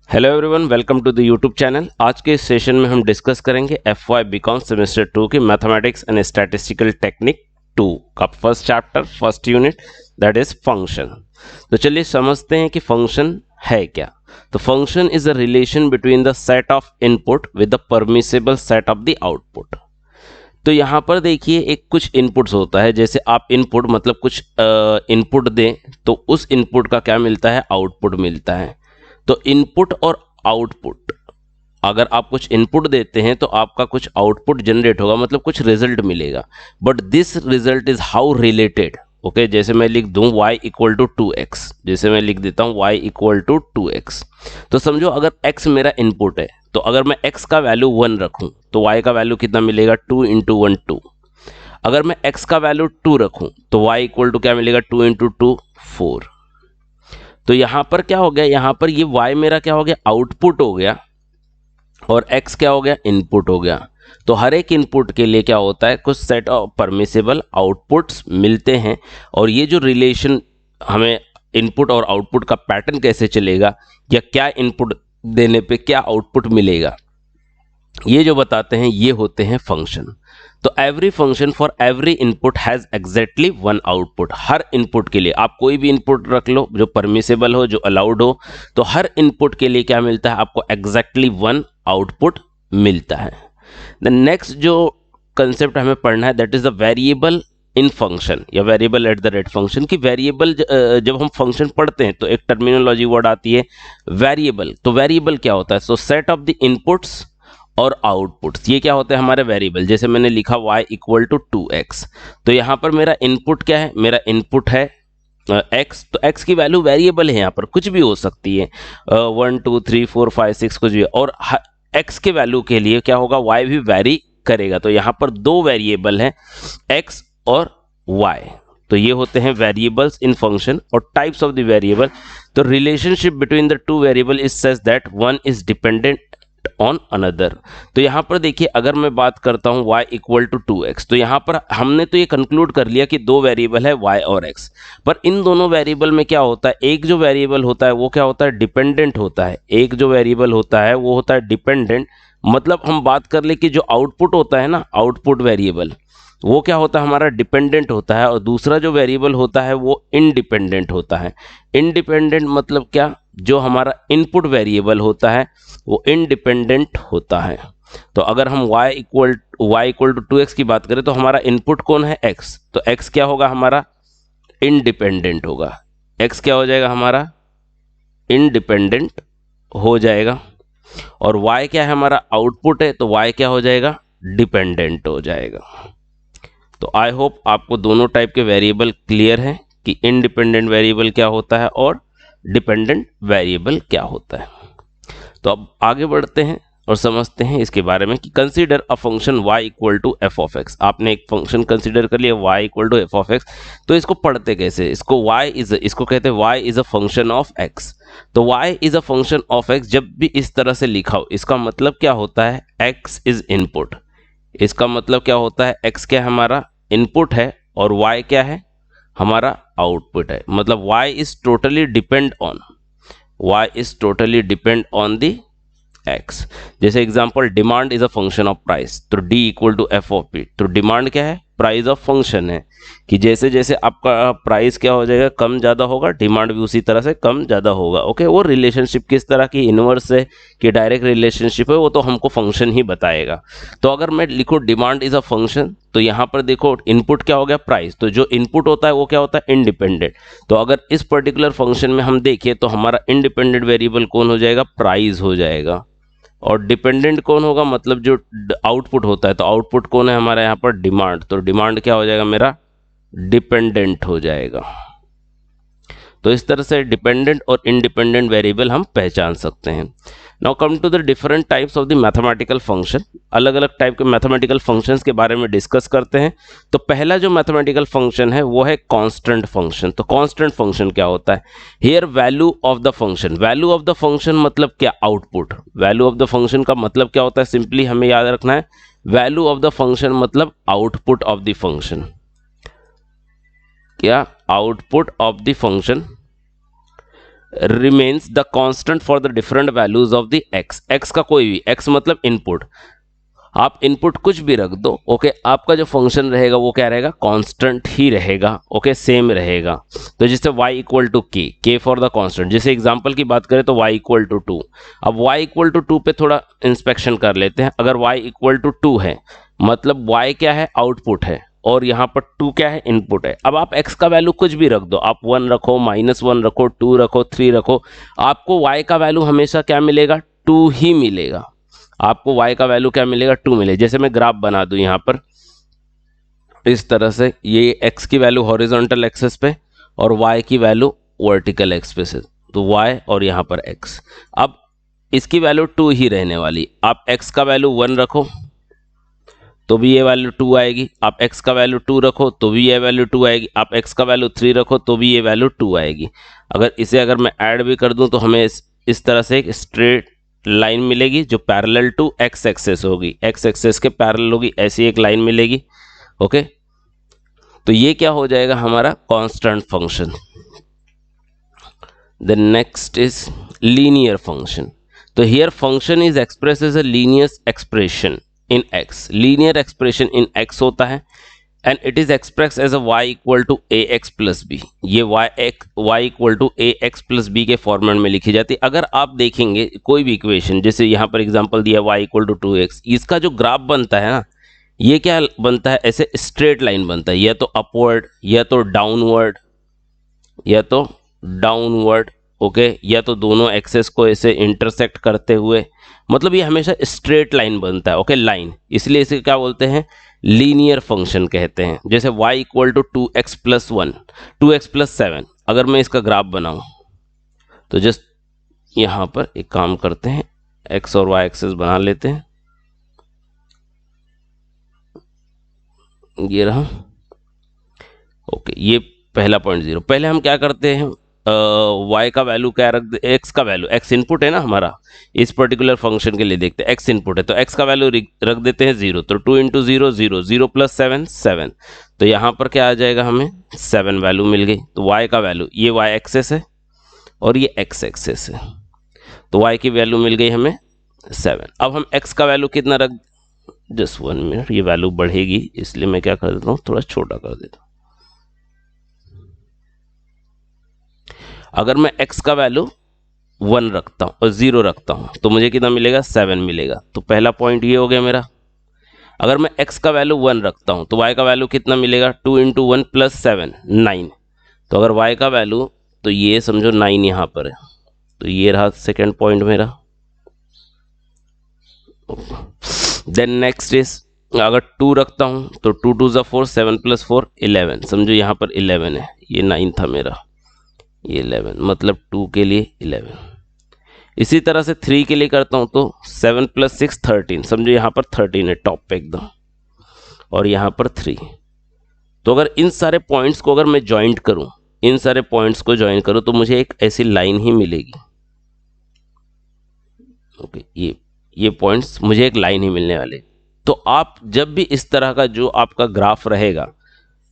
Hello everyone, welcome to the YouTube channel. आज के इस सेशन में हम डिस्कस करेंगे FY बीकॉम सेमेस्टर 2 की मैथमेटिक्स एंड स्टैटिस्टिकल टेक्निक 2 का first chapter, first unit, that is function. तो चलिए समझते हैं कि फंक्शन है क्या। तो function is a relation between the set of input with the permissible set of the output. तो यहाँ पर देखिए एक कुछ इनपुट्स होता है, जैसे आप इनपुट मतलब कुछ इनपुट दें तो उस इनपुट का क्या मिलता है, आउटपुट मिलता है। तो इनपुट और आउटपुट, अगर आप कुछ इनपुट देते हैं तो आपका कुछ आउटपुट जनरेट होगा, मतलब कुछ रिजल्ट मिलेगा। But this result is how related. Okay, जैसे मैं लिख दूं y इक्वल टू 2x, जैसे मैं लिख देता हूं y इक्वल टू 2x। तो समझो अगर x मेरा इनपुट है, तो अगर मैं x का वैल्यू 1 रखूं तो y का वैल्यू कितना मिलेगा, 2 इंटू 1 2। अगर मैं x का वैल्यू 2 रखूं तो y इक्वल टू क्या मिलेगा, 2 इंटू 2 4। तो यहां पर क्या हो गया, यहां पर ये y मेरा क्या हो गया, आउटपुट हो गया, और x क्या हो गया, इनपुट हो गया। तो हर एक इनपुट के लिए क्या होता है, कुछ सेट ऑफ परमिसिबल आउटपुट्स मिलते हैं। और ये जो रिलेशन हमें इनपुट और आउटपुट का पैटर्न कैसे चलेगा, या क्या इनपुट देने पे क्या आउटपुट मिलेगा, ये जो बताते हैं ये होते हैं फंक्शन। तो every function for every input has exactly one output. Her input के लिए आप कोई भी इनपुट रख लो जो परमिसिबल हो, जो अलाउड हो, तो हर इनपुट के लिए क्या मिलता है, आपको एग्जैक्टली वन आउटपुट मिलता है। द नेक्स्ट जो कंसेप्ट हमें पढ़ना है that is the variable in function या variable at the rate function. की वेरिएबल जब हम फंक्शन पढ़ते हैं तो एक टर्मिनोलॉजी वर्ड आती है वेरिएबल। तो वेरिएबल क्या होता है, सो सेट ऑफ द इनपुट्स और आउटपुट्स, ये क्या होते हैं हमारे वेरिएबल। जैसे मैंने लिखा y इक्वल टू 2x, तो यहाँ पर मेरा इनपुट क्या है, मेरा इनपुट है x। तो x की वैल्यू वेरिएबल है, यहाँ पर कुछ भी हो सकती है, 1 2 3 4 5 6 कुछ भी। और x के वैल्यू के लिए क्या होगा, y भी वेरी करेगा। तो यहाँ पर दो वेरिएबल हैं, x और y। तो ये होते हैं वेरिएबल्स इन फंक्शन। और टाइप्स ऑफ द वेरिएबल, तो relationship between the two variable is such that one is dependent on another. तो यहां पर देखिए अगर मैं बात करता हूं y इक्वल टू 2x, तो यहां पर हमने तो ये कंक्लूड कर लिया कि दो वेरिएबल है y और x। पर इन दोनों वेरिएबल में क्या होता है, एक जो वेरिएबल होता है वो क्या होता है, डिपेंडेंट होता है। एक जो वेरिएबल होता है वो होता है डिपेंडेंट। मतलब हम बात कर ले कि जो आउटपुट होता है ना, आउटपुट वेरिएबल, वो क्या होता है हमारा, डिपेंडेंट होता है। और दूसरा जो वेरिएबल होता है वो इंडिपेंडेंट होता है। इंडिपेंडेंट मतलब क्या, जो हमारा इनपुट वेरिएबल होता है वो इंडिपेंडेंट होता है। तो अगर हम y इक्वल टू 2x की बात करें तो हमारा इनपुट कौन है, x। तो x क्या होगा हमारा, इंडिपेंडेंट होगा। x क्या हो जाएगा हमारा, इंडिपेंडेंट हो जाएगा। और y क्या है हमारा, आउटपुट है, तो y क्या हो जाएगा, डिपेंडेंट हो जाएगा। तो आई होप आपको दोनों टाइप के वेरिएबल क्लियर हैं कि इंडिपेंडेंट वेरिएबल क्या होता है और डिपेंडेंट वेरिएबल क्या होता है। तो अब आगे बढ़ते हैं और समझते हैं इसके बारे में कि consider a function y equal to f of x. आपने एक फंक्शन कंसीडर कर लिया y equal to f of x. तो इसको पढ़ते कैसे, इसको इसको कहते हैं y is a function of x। तो y is a function of x जब भी इस तरह से लिखा हो, इसका मतलब क्या होता है, x इज इनपुट। इसका मतलब क्या होता है, x क्या हमारा इनपुट है और y क्या है हमारा आउटपुट है। मतलब y is totally depend on the x। जैसे example, demand is a function of price, तो d equal to f of p। तो डिमांड क्या है, प्राइस ऑफ फंक्शन है, कि जैसे जैसे आपका प्राइस क्या हो जाएगा, कम ज़्यादा होगा, डिमांड भी उसी तरह से कम ज़्यादा होगा। ओके, वो रिलेशनशिप किस तरह की, इनवर्स है कि डायरेक्ट रिलेशनशिप है, वो तो हमको फंक्शन ही बताएगा। तो अगर मैं लिखूँ डिमांड इज अ फंक्शन, तो यहाँ पर देखो इनपुट क्या हो गया, प्राइस। तो जो इनपुट होता है वो क्या होता है, इंडिपेंडेंट। तो अगर इस पर्टिकुलर फंक्शन में हम देखें तो हमारा इंडिपेंडेंट वेरिएबल कौन हो जाएगा, प्राइस हो जाएगा। और डिपेंडेंट कौन होगा, मतलब जो आउटपुट होता है, तो आउटपुट कौन है हमारा यहाँ पर, डिमांड। तो डिमांड क्या हो जाएगा मेरा, डिपेंडेंट हो जाएगा। तो इस तरह से डिपेंडेंट और इंडिपेंडेंट वेरिएबल हम पहचान सकते हैं। Now come to the different types of the mathematical function. अलग अलग टाइप के मैथमेटिकल फंक्शंस के बारे में डिस्कस करते हैं। तो पहला जो मैथमेटिकल फंक्शन है वो है कांस्टेंट फंक्शन। तो कांस्टेंट फंक्शन क्या होता है, here value of the function. Value of the function मतलब क्या, output. Value of the function का मतलब क्या होता है, सिंपली हमें याद रखना है, वैल्यू ऑफ द फंक्शन मतलब आउटपुट ऑफ द फंक्शन। क्या, output of the function. Remains the constant for the different values of the x. X का कोई भी, एक्स मतलब इनपुट, आप इनपुट कुछ भी रख दो, ओके, आपका जो फंक्शन रहेगा वो क्या रहेगा, कांस्टेंट ही रहेगा, ओके, सेम रहेगा। तो जैसे y इक्वल टू के फॉर द कांस्टेंट, जैसे एग्जांपल की बात करें तो y इक्वल टू 2। अब y इक्वल टू 2 पे थोड़ा इंस्पेक्शन कर लेते हैं। अगर y इक्वल टू 2 है मतलब y क्या है, आउटपुट है, और यहाँ पर 2 क्या है, इनपुट है। अब आप x का वैल्यू कुछ भी रख दो, आप 1 रखो, -1 रखो, 2 रखो, 3 रखो, आपको y का वैल्यू हमेशा क्या मिलेगा, 2 ही मिलेगा। आपको y का वैल्यू क्या मिलेगा, 2 मिलेगा। जैसे मैं ग्राफ बना दूं यहाँ पर इस तरह से, ये x की वैल्यू हॉरिजॉन्टल एक्सिस पे और y की वैल्यू वर्टिकल एक्सिस पे, तो y और यहाँ पर x। अब इसकी वैल्यू 2 ही रहने वाली। आप x का वैल्यू 1 रखो तो भी ये वैल्यू 2 आएगी, आप x का वैल्यू 2 रखो तो भी ये वैल्यू 2 आएगी, आप x का वैल्यू 3 रखो तो भी ये वैल्यू 2 आएगी। अगर मैं ऐड भी कर दूं तो हमें इस तरह से एक स्ट्रेट लाइन मिलेगी जो पैरेलल टू एक्स एक्सेस होगी, एक्स एक्सेस के पैरेलल होगी, ऐसी एक लाइन मिलेगी, ओके। तो ये क्या हो जाएगा, हमारा constant function. The next is linear function. तो here function is express as a linear expression in x। Linear expression in x होता है and it is express as a y equal to a x plus b. ये y equal to a x plus b के format में लिखी जाती है। अगर आप देखेंगे कोई भी इक्वेशन, जैसे यहाँ पर एग्जांपल दिया y इक्वल टू 2x, इसका जो ग्राफ बनता है ना, ये क्या बनता है, ऐसे स्ट्रेट लाइन बनता है, या तो अपवर्ड या तो डाउनवर्ड या तो डाउनवर्ड, ओके, या तो दोनों एक्सेस को ऐसे इंटरसेक्ट करते हुए, मतलब ये हमेशा स्ट्रेट लाइन बनता है, ओके, लाइन। इसलिए इसे क्या बोलते हैं, लीनियर फंक्शन कहते हैं। जैसे y equal to 2x plus 1, 2x plus 7, अगर मैं इसका ग्राफ बनाऊं तो जस्ट यहां पर एक काम करते हैं, x और y एक्सेस बना लेते हैं, ये रहा, ओके। ये पहला पॉइंट 0। पहले हम क्या करते हैं, y का वैल्यू क्या रख दे, x का वैल्यू, x इनपुट है ना हमारा, इस पर्टिकुलर फंक्शन के लिए देखते हैं, x इनपुट है तो x का वैल्यू रख देते हैं 0। तो 2 इंटू 0 0, 0 प्लस 7 7, तो यहाँ पर क्या आ जाएगा, हमें 7 वैल्यू मिल गई। तो y का वैल्यू, ये y एक्सेस है और ये x एक्सेस है, तो y की वैल्यू मिल गई हमें 7। अब हम x का वैल्यू कितना रख, जस्ट 1 मिनट, ये वैल्यू बढ़ेगी इसलिए मैं क्या कर देता हूँ, थोड़ा छोटा कर देता हूँ। अगर मैं x का वैल्यू 1 रखता हूँ और 0 रखता हूँ तो मुझे कितना मिलेगा, 7 मिलेगा। तो पहला पॉइंट ये हो गया मेरा। अगर मैं x का वैल्यू 1 रखता हूँ तो y का वैल्यू कितना मिलेगा, 2 इंटू 1 प्लस 7 9। तो अगर y का वैल्यू, तो ये समझो 9 यहाँ पर है, तो ये रहा सेकेंड पॉइंट मेरा। देन नेक्स्ट इज, अगर 2 रखता हूँ तो 2 2 ज़ा 4, 7 प्लस 4 11, समझो यहाँ पर 11 है, ये 9 था मेरा, ये 11, मतलब 2 के लिए 11। इसी तरह से 3 के लिए करता हूं तो 7 प्लस 6 13, समझो यहाँ पर 13 है टॉप पे एकदम, और यहाँ पर 3। तो अगर इन सारे पॉइंट्स को अगर मैं ज्वाइंट करूं, इन सारे पॉइंट्स को ज्वाइन करूं तो मुझे एक ऐसी लाइन ही मिलेगी, ओके। ये पॉइंट्स मुझे एक लाइन ही मिलने वाले। तो आप जब भी इस तरह का जो आपका ग्राफ रहेगा,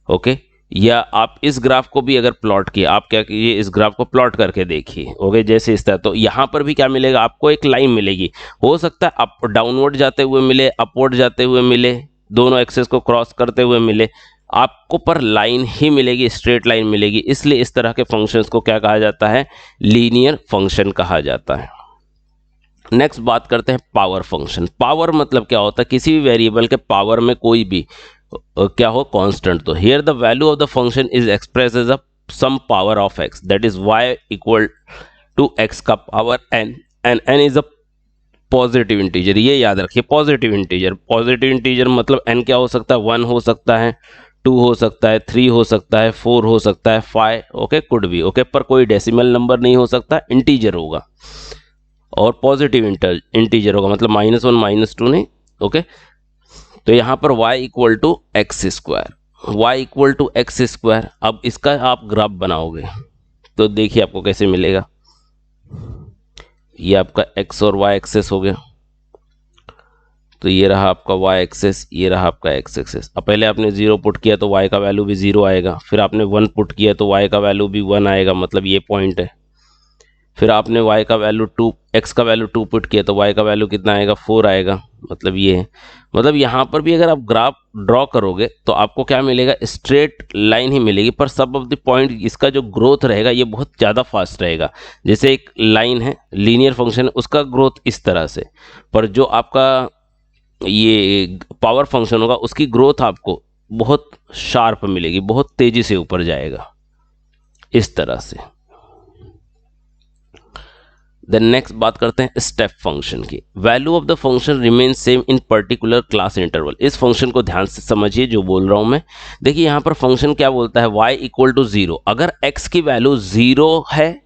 ओके, या आप इस ग्राफ को भी अगर प्लॉट किया, आप क्या कीजिए, इस ग्राफ को प्लॉट करके देखिए, ओके, जैसे इस तरह। तो यहाँ पर भी क्या मिलेगा, आपको एक लाइन मिलेगी। हो सकता है अप डाउनवर्ड जाते हुए मिले, अपवर्ड जाते हुए मिले, दोनों एक्सेस को क्रॉस करते हुए मिले, आपको पर लाइन ही मिलेगी, स्ट्रेट लाइन मिलेगी। इसलिए इस तरह के फंक्शंस को क्या कहा जाता है, लीनियर फंक्शन कहा जाता है। नेक्स्ट बात करते हैं पावर फंक्शन। पावर मतलब क्या होता है, किसी भी वेरिएबल के पावर में कोई भी क्या हो, कांस्टेंट। तो here the value of the function is express as a sum power of x, that is y equal to x का power n, and n is a positive integer. ये याद रखिए, पॉजिटिव इंटीजर। पॉजिटिव इंटीजर मतलब n क्या हो सकता है, 1 हो सकता है, 2 हो सकता है, 3 हो सकता है, 4 हो सकता है, 5, ओके, कुड भी, ओके, पर कोई डेसिमल नंबर नहीं हो सकता, इंटीजर होगा और पॉजिटिव इंटीजर होगा, मतलब -1 -2 नहीं, ओके। तो यहाँ पर y equal to x square, y equal to x square. अब इसका आप ग्राफ बनाओगे तो देखिए आपको कैसे मिलेगा। ये आपका x और y एक्सेस हो गया, तो ये रहा आपका y एक्सेस, ये रहा आपका x एक्सेस। अब पहले आपने 0 पुट किया तो y का वैल्यू भी 0 आएगा, फिर आपने 1 पुट किया तो y का वैल्यू भी 1 आएगा, मतलब ये पॉइंट है। फिर आपने y का वैल्यू 2, x का वैल्यू 2 पुट किया तो y का वैल्यू कितना आएगा 4 आएगा। मतलब ये है, मतलब यहाँ पर भी अगर आप ग्राफ ड्रॉ करोगे तो आपको क्या मिलेगा, स्ट्रेट लाइन ही मिलेगी, पर सब ऑफ द पॉइंट इसका जो ग्रोथ रहेगा ये बहुत ज़्यादा फास्ट रहेगा। जैसे एक लाइन है, लीनियर फंक्शन, उसका ग्रोथ इस तरह से, पर जो आपका ये पावर फंक्शन होगा उसकी ग्रोथ आपको बहुत शार्प मिलेगी, बहुत तेजी से ऊपर जाएगा इस तरह से। देन नेक्स्ट बात करते हैं स्टेप फंक्शन की। Value of the function remain same in particular class interval. इस फंक्शन को ध्यान से समझिए जो बोल रहा हूं मैं। देखिए यहां पर फंक्शन क्या बोलता है, y इक्वल टू 0। अगर x की वैल्यू 0 है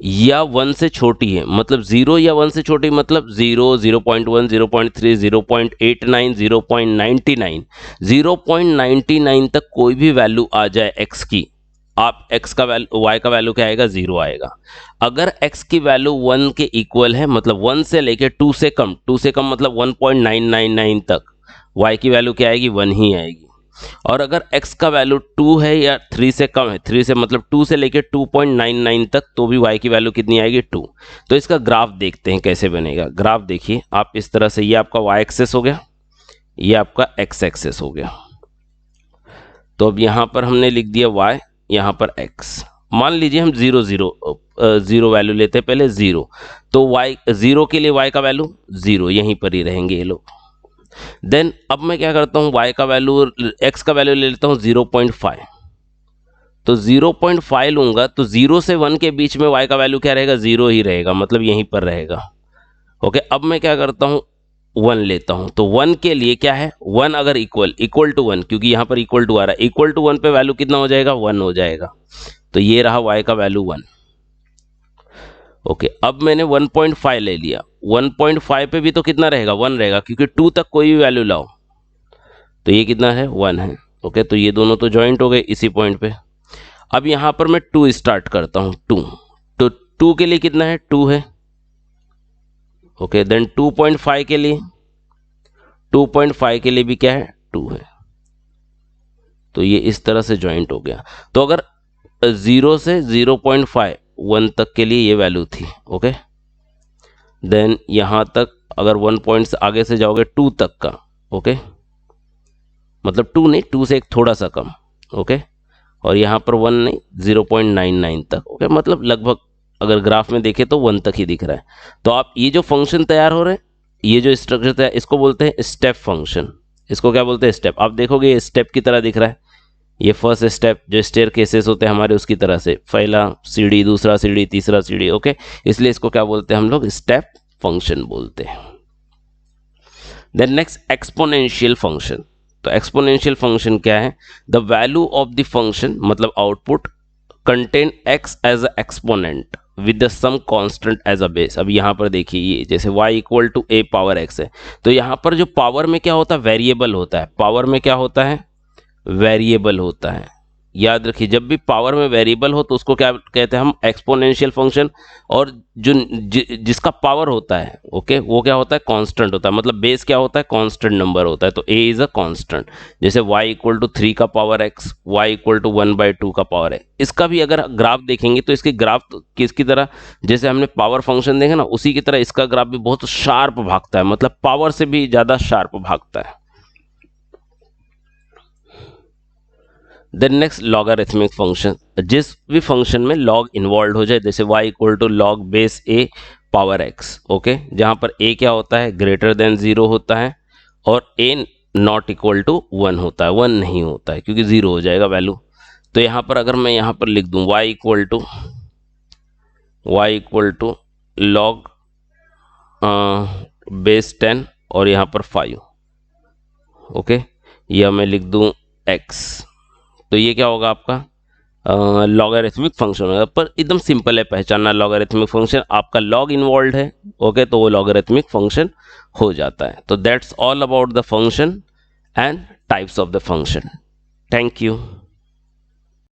या 1 से छोटी है, मतलब 0 या 1 से छोटी, मतलब 0, 0.1, 0.3, 0.89, 0.99, 0.99 तक कोई भी वैल्यू आ जाए x की, आप x का वैल्यू, y का वैल्यू क्या आएगा, 0 आएगा। अगर x की वैल्यू 1 के इक्वल है, मतलब 1 से लेके 2 से कम, 2 से कम मतलब 1.999 तक, y की वैल्यू क्या आएगी, 1 ही आएगी। और अगर x का वैल्यू 2 है या 3 से कम है, 3 से मतलब 2 से लेके 2.99 तक, तो भी y की वैल्यू कितनी आएगी, 2। तो इसका ग्राफ देखते हैं कैसे बनेगा। ग्राफ देखिए आप इस तरह से, ये आपका y एक्सेस हो गया, ये आपका x एक्सेस हो गया। तो अब यहां पर हमने लिख दिया y, यहां पर x। मान लीजिए हम 0 वैल्यू लेते हैं, पहले 0, तो y 0 के लिए y का वैल्यू 0, यहीं पर ही रहेंगे ये लोग। देन अब मैं क्या करता हूं, y का वैल्यू, x का वैल्यू ले लेता हूं 0.5। तो 0.5 लूंगा तो 0 से 1 के बीच में y का वैल्यू क्या रहेगा, 0 ही रहेगा, मतलब यहीं पर रहेगा। ओके, अब मैं क्या करता हूं, 1 लेता हूं। तो 1 के लिए क्या है, 1 अगर इक्वल टू 1, क्योंकि यहां पर इक्वल टू आ रहा है, इक्वल टू 1 पे वैल्यू कितना हो जाएगा, 1 हो जाएगा। तो ये रहा y का वैल्यू 1। ओके, अब मैंने 1.5 ले लिया, 1.5 पे भी तो कितना रहेगा, 1 रहेगा, क्योंकि 2 तक कोई भी वैल्यू लाओ तो ये कितना है, 1 है। ओके, तो ये दोनों तो ज्वाइंट हो गए इसी पॉइंट पे। अब यहां पर मैं 2 स्टार्ट करता हूं, 2, तो 2 के लिए कितना है, 2 है। ओके, देन 2.5 के लिए, 2.5 के लिए भी क्या है, 2 है। तो ये इस तरह से ज्वाइंट हो गया। तो अगर 0 से 0.5 1 तक के लिए ये वैल्यू थी। ओके, देन यहां तक अगर 1 पॉइंट से आगे से जाओगे 2 तक का, ओके, मतलब 2 नहीं, 2 से एक थोड़ा सा कम। ओके, और यहां पर 1 नहीं, 0.99 तक। ओके, मतलब लगभग अगर ग्राफ में देखें तो 1 तक ही दिख रहा है। तो आप ये जो फंक्शन तैयार हो रहे हैं, ये जो स्ट्रक्चर तैयार, इसको बोलते हैं स्टेप फंक्शन। इसको क्या बोलते हैं, स्टेप। आप देखोगे ये स्टेप की तरह दिख रहा है, ये फर्स्ट स्टेप जो स्टेयर केसेस होते हैं हमारे, उसकी तरह से, पहला सीढ़ी, दूसरा सीढ़ी, तीसरा सीढ़ी। ओके, इसलिए इसको क्या बोलते हैं हम लोग, स्टेप फंक्शन बोलते हैं। Then next exponential function. तो एक्सपोनेंशियल फंक्शन क्या है, the value of the function, मतलब output, contain x as a exponent with the some constant as a base. अब यहाँ पर देखिए, ये जैसे y equal to a power x है, तो यहाँ पर जो पावर में क्या होता है, वेरिएबल होता है। पावर में क्या होता है, वेरिएबल होता है। याद रखिए, जब भी पावर में वेरिएबल हो तो उसको क्या कहते हैं हम, एक्सपोनेंशियल फंक्शन। और जो जिसका पावर होता है, ओके, वो क्या होता है, कांस्टेंट होता है, मतलब बेस क्या होता है, कांस्टेंट नंबर होता है। तो a इज अ कांस्टेंट। जैसे y इक्वल टू 3 का power x, y equal to 1/2 का पावर है। इसका भी अगर ग्राफ देखेंगे तो इसके ग्राफ किसकी तरह, जैसे हमने पावर फंक्शन देखा ना, उसी की तरह इसका ग्राफ भी बहुत शार्प भागता है, मतलब पावर से भी ज्यादा शार्प भागता है। देन नेक्स्ट लॉगरिथमिक फंक्शन, जिस भी फंक्शन में लॉग इन्वॉल्व हो जाए, जैसे y equal to log base a power x। Okay, जहां पर a क्या होता है, ग्रेटर देन 0 होता है, और a नॉट इक्वल टू 1 होता है, 1 नहीं होता है क्योंकि 0 हो जाएगा वैल्यू। तो यहां पर अगर मैं यहां पर लिख दूं y equal to log base 10 और यहां पर 5। ओके, या मैं लिख दूं x, तो ये क्या होगा आपका लॉगरिथमिक फंक्शन होगा। पर एकदम सिंपल है पहचानना लॉगरिथमिक फंक्शन, आपका लॉग इन्वॉल्व है, ओके, तो वो लॉगरिथमिक फंक्शन हो जाता है। तो that's all about the function and types of the function. Thank you.